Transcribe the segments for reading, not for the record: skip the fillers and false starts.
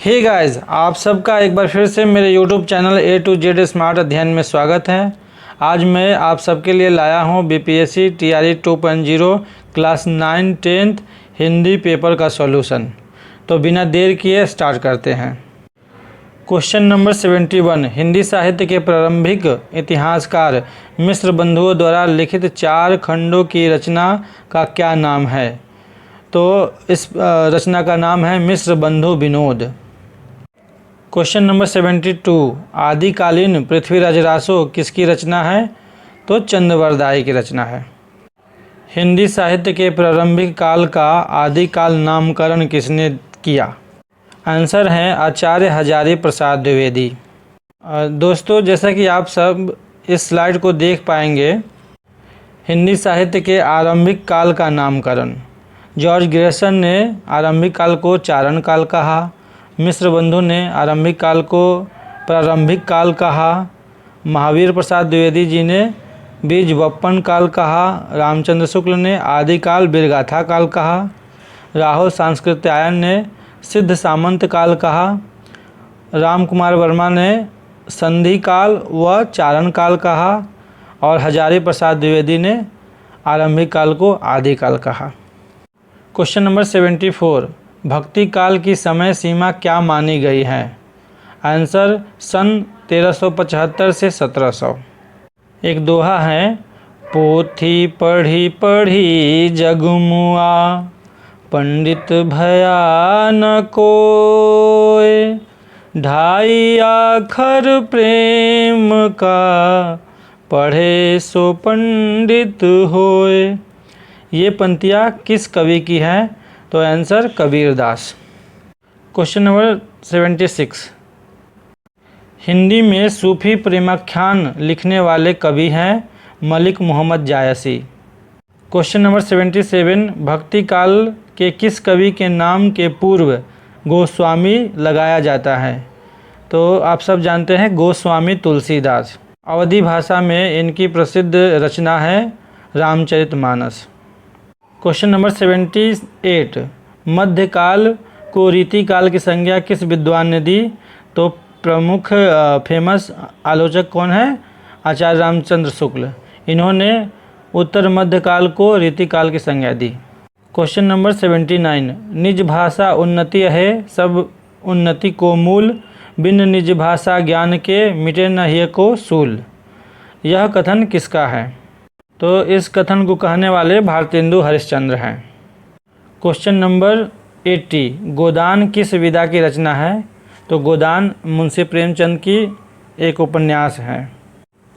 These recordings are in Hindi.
हे गाइस, आप सबका एक बार फिर से मेरे YouTube channel A to Z smart अध्ययन में स्वागत है। आज मैं आप सबके लिए लाया हूँ BPSC TRE 2.0 class 9 10th Hindi paper का सॉल्यूशन। तो बिना देर किए स्टार्ट करते हैं। क्वेश्चन नंबर 71, हिंदी साहित्य के प्रारंभिक इतिहासकार मिश्र बंधुओं द्वारा लिखित 4 खंडों की रचना का क्या नाम है? तो इस रचना का नाम है मिश्र बंधु विनोद। क्वेश्चन नंबर 72, आदिकालीन पृथ्वीराज रासो किसकी रचना है? तो चंद्रवरदाई की रचना है। हिंदी साहित्य के प्रारंभिक काल का आदिकाल नामकरण किसने किया? आंसर है आचार्य हजारी प्रसाद द्विवेदी। दोस्तों, जैसा कि आप सब इस स्लाइड को देख पाएंगे, हिंदी साहित्य के आरंभिक काल का नामकरण जॉर्ज ग्रेसन ने आरंभिक काल को चारण काल कहा, मिश्र बंधु ने आरंभिक काल को प्रारंभिक काल कहा, महावीर प्रसाद द्विवेदी जी ने बीज वपन काल कहा, रामचंद्र शुक्ल ने आदिकाल वीरगाथा काल कहा, राहुल सांस्कृत्यायन ने सिद्ध सामंत काल कहा, राम कुमार वर्मा ने संधि काल व चारण काल कहा और हजारी प्रसाद द्विवेदी ने आरंभिक काल को आदिकाल कहा। क्वेश्चन नंबर 74, भक्ति काल की समय सीमा क्या मानी गई है? आंसर सन 1375 से 1700। एक दोहा है, पोथी पढ़ी पढ़ी जगमुआ, पंडित भया न कोय, ढाई आखर प्रेम का, पढ़े सो पंडित होय। ये पंक्तियाँ किस कवि की हैं? तो answer Kabirdas. Question number 76, Hindi में सूफी प्रेमाख्यान लिखने वाले कवि हैं मलिक मोहम्मद जायसी। क्वेश्चन नंबर 77, भक्ति काल के किस कवि के नाम के पूर्व गोस्वामी लगाया जाता है? तो आप सब जानते हैं गोस्वामी तुलसीदास। अवधी भाषा में इनकी प्रसिद्ध रचना है रामचरितमानस। क्वेश्चन नंबर 78, मध्यकाल को रीतिकाल की संज्ञा किस विद्वान ने दी? तो प्रमुख फेमस आलोचक कौन है? आचार्य रामचंद्र शुक्ल। इन्होंने उत्तर मध्यकाल को रीतिकाल की संज्ञा दी। क्वेश्चन नंबर 79, निज भाषा उन्नति है सब उन्नति को मूल, बिन निज भाषा ज्ञान के मिटे न हिय को सूल। यह कथन किसका है? तो इस कथन को कहने वाले भारतेंदु हरिश्चंद्र हैं। क्वेश्चन नंबर 80, गोदान किस विधा की रचना है? तो गोदान मुंशी प्रेमचंद की एक उपन्यास है।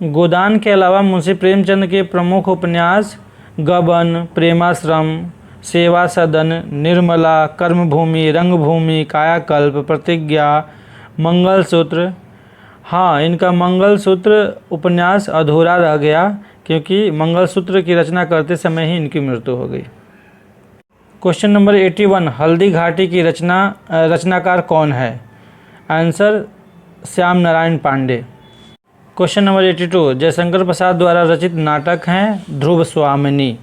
गोदान के अलावा मुंशी प्रेमचंद के प्रमुख उपन्यास गबन, प्रेमाश्रम, सेवा सदन, निर्मला, कर्मभूमि, रंगभूमि, कायाकल्प, प्रतिज्ञा, मंगलसूत्र। हाँ, इनका मंगलसूत्र उपन्यास अधूरा रह गया क्योंकि मंगलसूत्र की रचना करते समय ही इनकी मृत्यु हो गई। क्वेश्चन नंबर 81, हल्दी घाटी की रचनाकार कौन है? Answer Shyam Narayan Pandey. Question number 82, Jaishankar Prasad द्वारा रचित नाटक हैं ध्रुव स्वामिनी।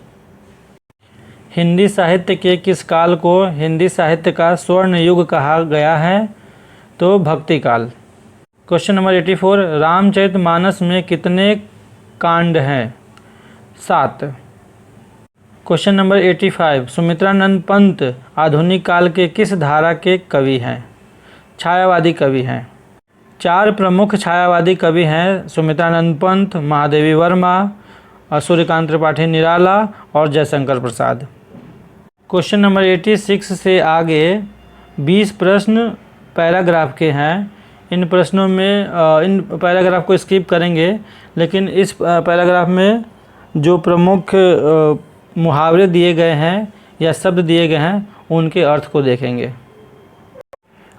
हिंदी साहित्य के किस काल को हिंदी साहित्य का स्वर्ण युग कहा गया है? तो भक्ति काल। क्वेश्चन नंबर 84, रामचरितमानस में कितने कांड हैं? 7। क्वेश्चन नंबर 85, सुमित्रानंद पंत आधुनिक काल के किस धारा के कवि हैं? छायावादी कवि हैं। 4 प्रमुख छायावादी कवि हैं सुमित्रानंद पंत, महादेवी वर्मा, सूर्यकांत त्रिपाठी निराला और जयशंकर प्रसाद। क्वेश्चन नंबर 86 से आगे 20 प्रश्न पैराग्राफ के हैं। इन प्रश्नों में इन पैराग्राफ को स्किप करेंगे, लेकिन इस पैराग्राफ में जो प्रमुख मुहावरे दिए गए हैं या शब्द दिए गए हैं उनके अर्थ को देखेंगे।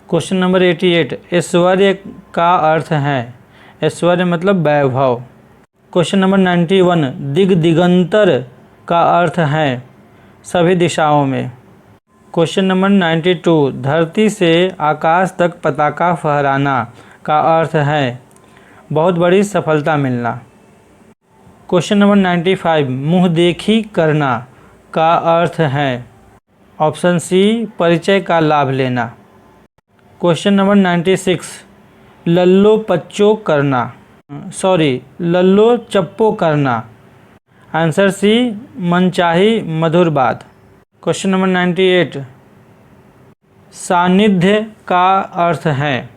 क्वेश्चन नंबर 88, ऐश्वर्य का अर्थ है? ऐश्वर्य मतलब वैभव। क्वेश्चन नंबर 91, दिग दिगंतर का अर्थ है? सभी दिशाओं में। क्वेश्चन नंबर 92, धरती से आकाश तक पताका फहराना का अर्थ है? बहुत बड़ी सफलता मिलना। क्वेश्चन नंबर 95, मुँह देखी करना का अर्थ है? ऑप्शन सी, परिचय का लाभ लेना। क्वेश्चन नंबर 96, लल्लो पच्चो करना, लल्लो चप्पो करना। आंसर सी, मनचाही मधुर बात। क्वेश्चन नंबर 98, सानिध्य का अर्थ है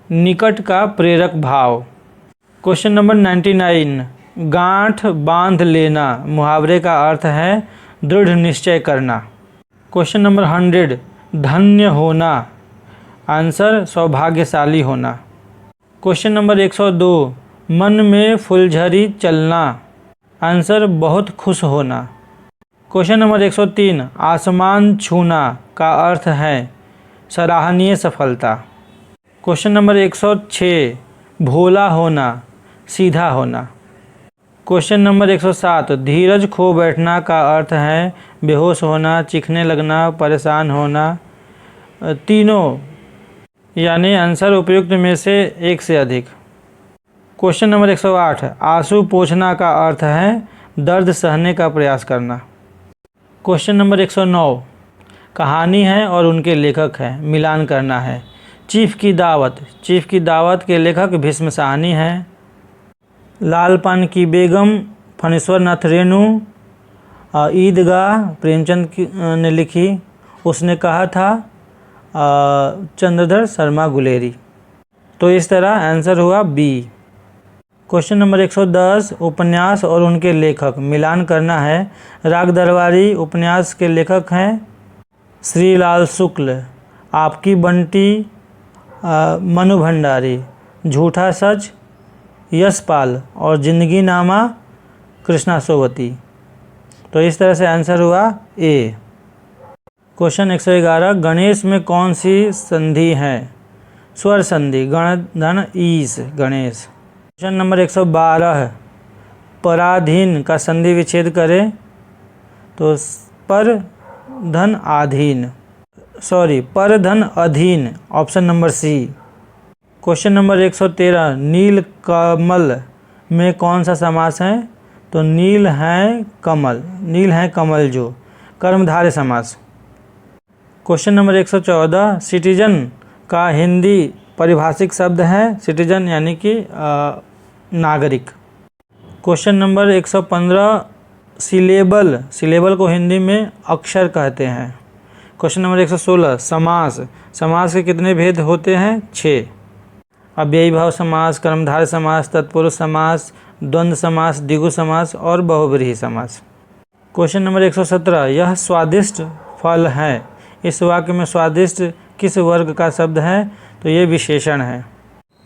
निकट का प्रेरक भाव। क्वेश्चन नंबर 99, गांठ बांध लेना मुहावरे का अर्थ है दृढ़ निश्चय करना। क्वेश्चन नंबर 100, धन्य होना। आंसर सौभाग्यशाली होना। क्वेश्चन नंबर 102, मन में फुलझड़ी चलना। आंसर बहुत खुश होना। क्वेश्चन नंबर 103, आसमान छूना का अर्थ है सराहनीय सफलता। क्वेश्चन नंबर 106, भोला होना, सीधा होना। क्वेश्चन नंबर 107, धीरज खो बैठना का अर्थ है बेहोश होना, चीखने लगना, परेशान होना। तीनों यानी आंसर उपयुक्त में से एक से अधिक। क्वेश्चन नंबर 108, आंसू पोंछना का अर्थ है दर्द सहने का प्रयास करना। क्वेश्चन नंबर 109, कहानी है और उनके लेखक हैं, मिलान करना है। चीफ की दावत के लेखक भीष्म साहनी हैं। लाल पान की बेगम फणीश्वर नाथ रेणु। ईदगाह प्रेमचंद ने लिखी, उसने कहा था चंद्रधर शर्मा गुलेरी। तो इस तरह आंसर हुआ बी। क्वेश्चन नंबर 110, उपन्यास और उनके लेखक, मिलान करना है। राग दरबारी उपन्यास के लेखक हैं श्रीलाल शुक्ल। आपकी बंटी मनु भंडारी। झूठा सच यशपाल और जिंदगी नामा कृष्णा सोवती। तो इस तरह से आंसर हुआ ए। क्वेश्चन 111, गणेश में कौन सी संधि है? स्वर संधि, गण धन ईस, गणेश। क्वेश्चन नंबर 112, पराधीन का संधि विच्छेद करें तो पर धन अधीन, option number C. Question number 113, नील कमल में कौन सा समास है? तो नील है कमल जो, कर्मधारय समास। क्वेश्चन नंबर 114, सिटीजन का हिंदी पारिभाषिक शब्द है सिटीजन यानी कि नागरिक। क्वेश्चन नंबर 115, सिलेबल को हिंदी में अक्षर कहते हैं। क्वेश्चन नंबर 116, समास के कितने भेद होते हैं? 6। अव्ययी भाव समास, कर्मधारय समास, तत्पुरुष समास, द्वंद्व समास, द्विगु समास और बहुव्रीहि समास। क्वेश्चन नंबर 117, यह स्वादिष्ट फल है। इस वाक्य में स्वादिष्ट किस वर्ग का शब्द है? तो ये विशेषण है।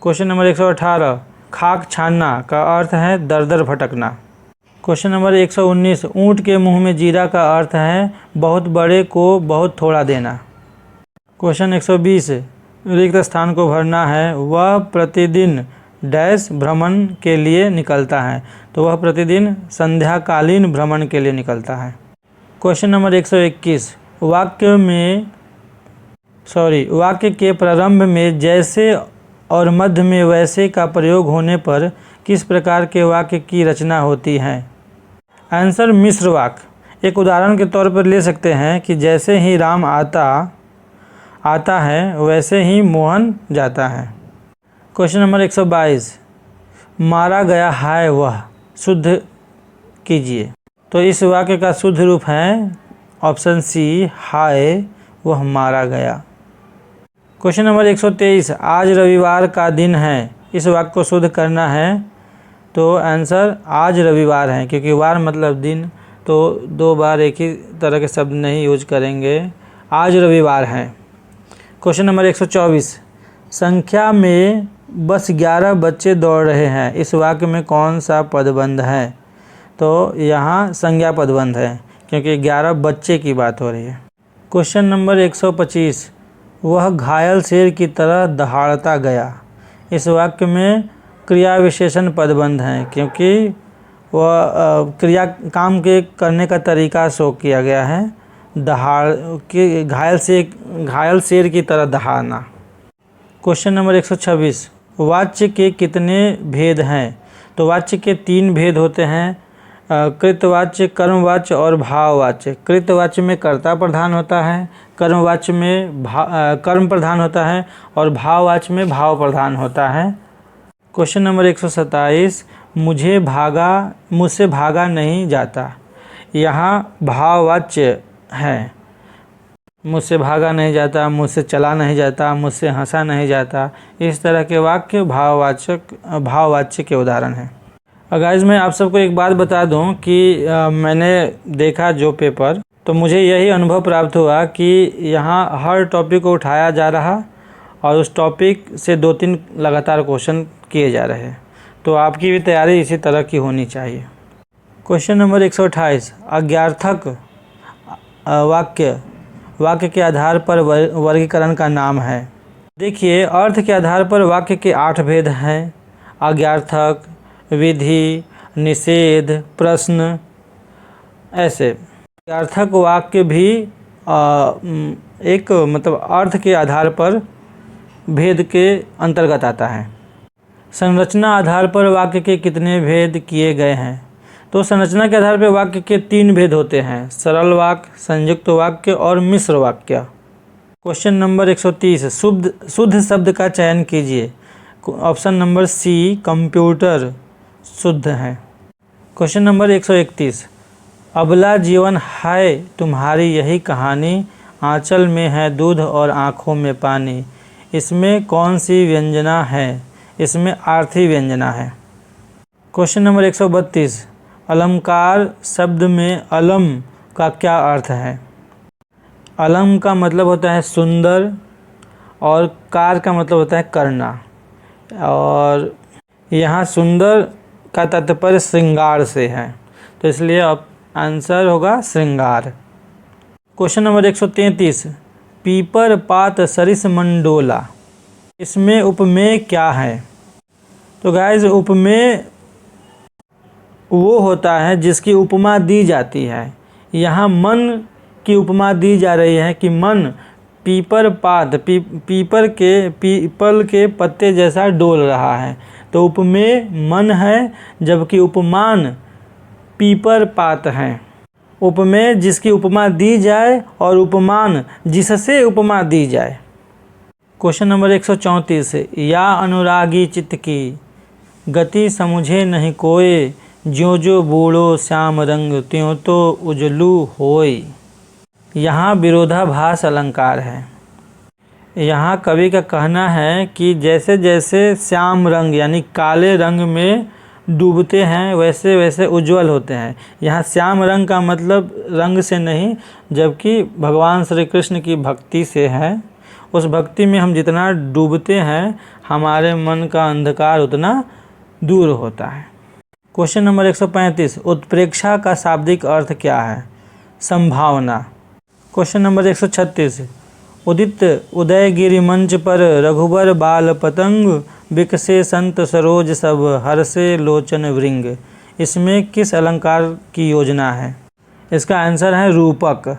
क्वेश्चन नंबर 118, खाक छानना का अर्थ है दर दर भटकना। क्वेश्चन नंबर 119, ऊँट के मुंह में जीरा का अर्थ है बहुत बड़े को बहुत थोड़ा देना। क्वेश्चन 120, रिक्त स्थान को भरना है। वह प्रतिदिन डैश भ्रमण के लिए निकलता है। तो वह प्रतिदिन संध्याकालीन भ्रमण के लिए निकलता है। क्वेश्चन नंबर 121, वाक्य के प्रारंभ में जैसे और मध्य में वैसे का प्रयोग होने पर किस प्रकार के वाक्य की रचना होती है? आंसर मिश्र वाक्य। एक उदाहरण के तौर पर ले सकते हैं कि जैसे ही राम आता है वैसे ही मोहन जाता है। क्वेश्चन नंबर 122, मारा गया है वह, शुद्ध कीजिए। तो इस वाक्य का शुद्ध रूप है ऑप्शन सी, हाय वह मारा गया। क्वेश्चन नंबर 123, आज रविवार का दिन है। इस वाक्य को शुद्ध करना है। तो आंसर आज रविवार है, क्योंकि वार मतलब दिन, तो 2 बार एक ही तरह के शब्द नहीं यूज करेंगे। आज रविवार है। क्वेश्चन नंबर 124, संख्या में बस 11 बच्चे दौड़ रहे हैं। इस वाक्य में कौन सा पदबंध है? तो यहाँ संज्ञा पदबंध है, क्योंकि 11 बच्चे की बात हो रही है। क्वेश्चन नंबर 125, वह घायल शेर की तरह दहाड़ता गया। इस वाक्य में क्रिया विशेषण पदबंध है, क्योंकि वह काम के करने का तरीका शो किया गया है। घायल शेर की तरह दहाड़ना। क्वेश्चन नंबर 126, वाच्य के कितने भेद हैं? तो वाच्य के 3 भेद होते हैं, कृतवाच्य, कर्मवाच्य और भाववाच्य। कृतवाच्य में कर्ता प्रधान होता है, कर्मवाच्य में कर्म प्रधान होता है और भाववाच्य में भाव प्रधान होता है। क्वेश्चन नंबर 127, मुझसे भागा नहीं जाता। यहाँ भाववाच्य है, मुझसे भागा नहीं जाता, मुझसे चला नहीं जाता, मुझसे हंसा नहीं जाता। इस तरह के वाक्य भाववाच्य के उदाहरण हैं। गाइस मैं आप सबको एक बात बता दूं कि मैंने देखा जो पेपर, तो मुझे यही अनुभव प्राप्त हुआ कि यहाँ हर टॉपिक को उठाया जा रहा और उस टॉपिक से 2-3 लगातार क्वेश्चन किए जा रहे हैं। तो आपकी भी तैयारी इसी तरह की होनी चाहिए। क्वेश्चन नंबर 128, अज्ञार्थक वाक्य के आधार पर वर्गीकरण का नाम है। देखिए, अर्थ के आधार पर वाक्य के 8 भेद हैं। अज्ञार्थक, विधि, निषेध, प्रश्न, ऐसे। अज्ञार्थक वाक्य भी एक अर्थ के आधार पर भेद के अंतर्गत आता है। संरचना आधार पर वाक्य के कितने भेद किए गए हैं? तो संरचना के आधार पर वाक्य के 3 भेद होते हैं, सरल वाक्य, संयुक्त वाक्य और मिश्र वाक्य। क्वेश्चन नंबर 130, शुद्ध शब्द का चयन कीजिए। ऑप्शन नंबर सी, कंप्यूटर शुद्ध है। क्वेश्चन नंबर 131, अबला जीवन है तुम्हारी यही कहानी, आंचल में है दूध और आँखों में पानी। इसमें कौन सी व्यंजना है? इसमें आर्थी व्यंजना है। क्वेश्चन नंबर 132, अलंकार शब्द में अलम का क्या अर्थ है? अलम का मतलब होता है सुंदर और कार का मतलब होता है करना, और यहाँ सुंदर का तात्पर्य श्रृंगार से है, तो इसलिए अब आंसर होगा श्रृंगार। क्वेश्चन नंबर 133, पीपर पात सरिस मंडोला। इसमें उपमेय क्या है? तो गाइस उपमेय वो होता है जिसकी उपमा दी जाती है। यहाँ मन की उपमा दी जा रही है कि मन पीपर पात पीपल के पत्ते जैसा डोल रहा है, तो उपमेय मन है, जबकि उपमान पीपर पात है। उपमेय जिसकी उपमा दी जाए और उपमान जिससे उपमा दी जाए। क्वेश्चन नंबर 134, या अनुरागी चित्त की गति समझे नहीं कोय, ज्यों जो बूढ़ो श्याम रंग त्यों तो उजलू होय। यहाँ विरोधाभास अलंकार है। यहाँ कवि का कहना है कि जैसे जैसे श्याम रंग यानी काले रंग में डूबते हैं वैसे वैसे उज्जवल होते हैं। यहाँ श्याम रंग का मतलब रंग से नहीं, जबकि भगवान श्री कृष्ण की भक्ति से है। उस भक्ति में हम जितना डूबते हैं हमारे मन का अंधकार उतना दूर होता है। क्वेश्चन नंबर 135, उत्प्रेक्षा का शाब्दिक अर्थ क्या है? संभावना। क्वेश्चन नंबर 136, उदित उदय गिरि मंच पर रघुबर बाल पतंग, बिकसे संत सरोज सब हर्षे लोचन वृंग। इसमें किस अलंकार की योजना है? इसका आंसर है रूपक,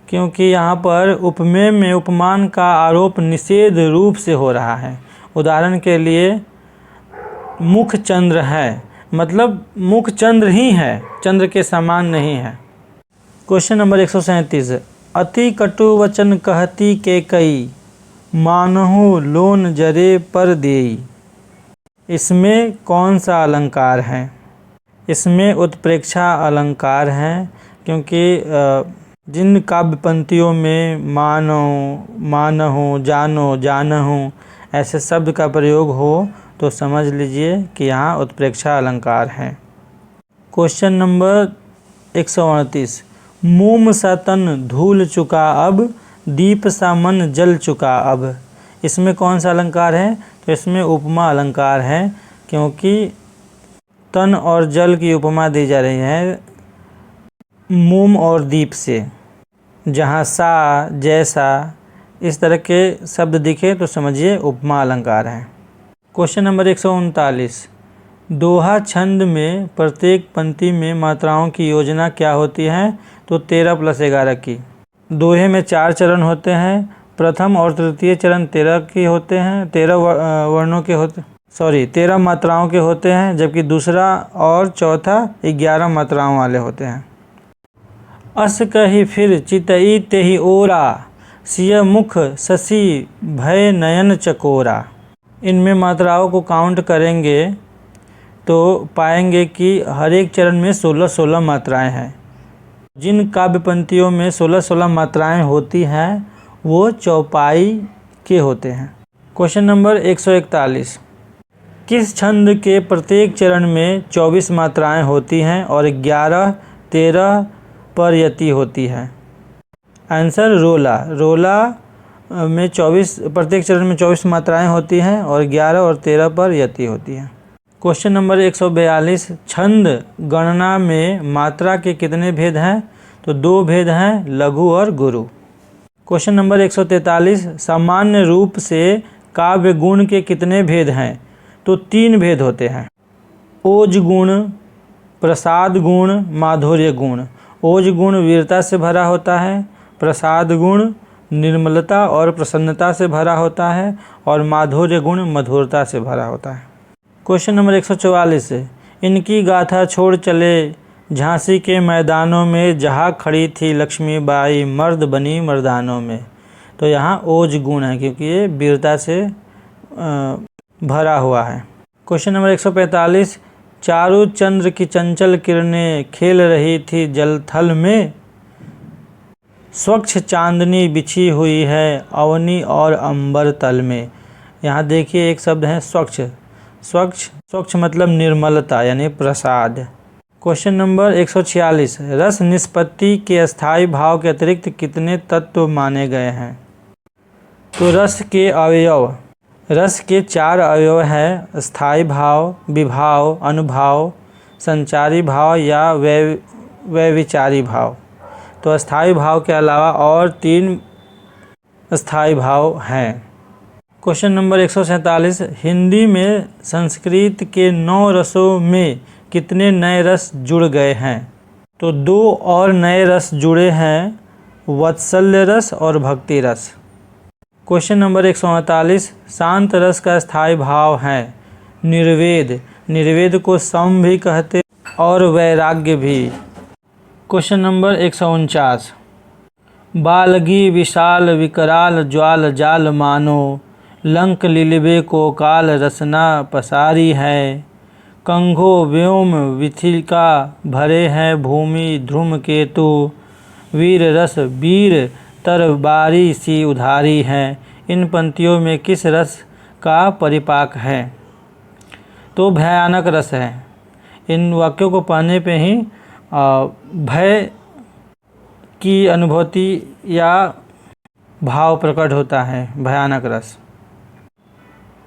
क्योंकि यहाँ पर उपमेय में उपमान का आरोप निषेध रूप से हो रहा है। उदाहरण के लिए मुख चंद्र है, मतलब मुख चंद्र ही है, चंद्र के समान नहीं है। क्वेश्चन नंबर 137, अति कटु वचन कहती के कई, मानहु लोन जरे पर देई। इसमें कौन सा अलंकार है? इसमें उत्प्रेक्षा अलंकार है, क्योंकि जिन काव्य पंक्तियों में मानो, मानहु, जानो, जानहु ऐसे शब्द का प्रयोग हो तो समझ लीजिए कि यहाँ उत्प्रेक्षा अलंकार है। क्वेश्चन नंबर 138, मोम सा तन धूल चुका अब, दीप सा मन जल चुका अब। इसमें कौन सा अलंकार है? तो इसमें उपमा अलंकार है, क्योंकि तन और जल की उपमा दी जा रही है मोम और दीप से। जहाँ सा, जैसा इस तरह के शब्द दिखे तो समझिए उपमा अलंकार है। क्वेश्चन नंबर 139, दोहा छंद में प्रत्येक पंक्ति में मात्राओं की योजना क्या होती है? तो 13 + 11 की। दोहे में 4 चरण होते हैं। प्रथम और तृतीय चरण 13 के होते हैं, 13 मात्राओं के होते हैं, जबकि दूसरा और चौथा 11 मात्राओं वाले होते हैं। अस कही फिर चितई तेहि ओरा, सिय मुख शशि भय नयन चकोरा। इनमें मात्राओं को काउंट करेंगे तो पाएंगे कि हर एक चरण में 16-16 मात्राएं हैं। जिन काव्य पंक्तियों में 16-16 मात्राएं होती हैं वो चौपाई के होते हैं। क्वेश्चन नंबर 141, किस छंद के प्रत्येक चरण में 24 मात्राएं होती हैं और 11-13 पर यति होती है? आंसर रोला। रोला में 24, प्रत्येक चरण में 24 मात्राएं होती हैं और 11 और 13 पर यति होती है। क्वेश्चन नंबर 142, छंद गणना में मात्रा के कितने भेद हैं? तो 2 भेद हैं, लघु और गुरु। क्वेश्चन नंबर 143, सामान्य रूप से काव्य गुण के कितने भेद हैं? तो 3 भेद होते हैं, ओज गुण, प्रसाद गुण, माधुर्य गुण। ओज गुण वीरता से भरा होता है, प्रसाद गुण निर्मलता और प्रसन्नता से भरा होता है और माधुर्य गुण मधुरता से भरा होता है। क्वेश्चन नंबर 144, इनकी गाथा छोड़ चले झांसी के मैदानों में, जहाँ खड़ी थी लक्ष्मीबाई मर्द बनी मर्दानों में। तो यहाँ ओज गुण है क्योंकि ये वीरता से भरा हुआ है। क्वेश्चन नंबर 145, चारू चंद्र की चंचल किरणें खेल रही थी जल थल में, स्वच्छ चांदनी बिछी हुई है अवनी और अंबर तल में। यहाँ देखिए एक शब्द है स्वच्छ। स्वच्छ, स्वच्छ मतलब निर्मलता यानी प्रसाद। क्वेश्चन नंबर 146, रस निष्पत्ति के स्थायी भाव के अतिरिक्त कितने तत्व माने गए हैं? तो रस के अवयव, रस के 4 अवयव हैं, स्थायी भाव, विभाव, अनुभाव, संचारी भाव या वैविचारी भाव। तो स्थायी भाव के अलावा और 3 स्थायी भाव हैं। क्वेश्चन नंबर 147, हिंदी में संस्कृत के 9 रसों में कितने नए रस जुड़ गए हैं? तो 2 और नए रस जुड़े हैं, वात्सल्य रस और भक्ति रस। क्वेश्चन नंबर 148, शांत रस का स्थायी भाव है निर्वेद। निर्वेद को सम भी कहते और वैराग्य भी। क्वेश्चन नंबर 149, बालगी विशाल विकराल ज्वाल जाल मानो, लंक लीलबे को काल रसना पसारी है, कंघो व्योम विथिका भरे हैं भूमि ध्रुम केतु, वीर रस वीर तरबारी सी उधारी है। इन पंक्तियों में किस रस का परिपाक है? तो भयानक रस है। इन वाक्यों को पढ़ने पे ही भय की अनुभूति या भाव प्रकट होता है, भयानक रस।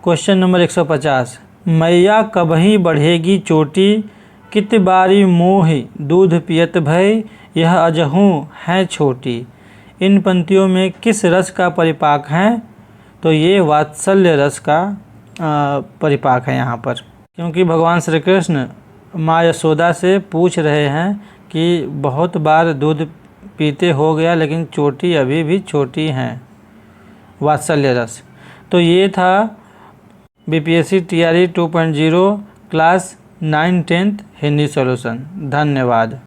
क्वेश्चन नंबर 150, मैया कबही बढ़ेगी चोटी, कित बारी मोहि दूध पियत भय, यह अजहूँ है छोटी। इन पंक्तियों में किस रस का परिपाक है? तो ये वात्सल्य रस का परिपाक है यहाँ पर, क्योंकि भगवान श्री कृष्ण माँ यशोदा से पूछ रहे हैं कि बहुत बार दूध पीते हो गया लेकिन चोटी अभी भी छोटी हैं, वात्सल्य रस। तो ये था BPSC TRE 2.0 class 9-10 Hindi solution. धन्यवाद।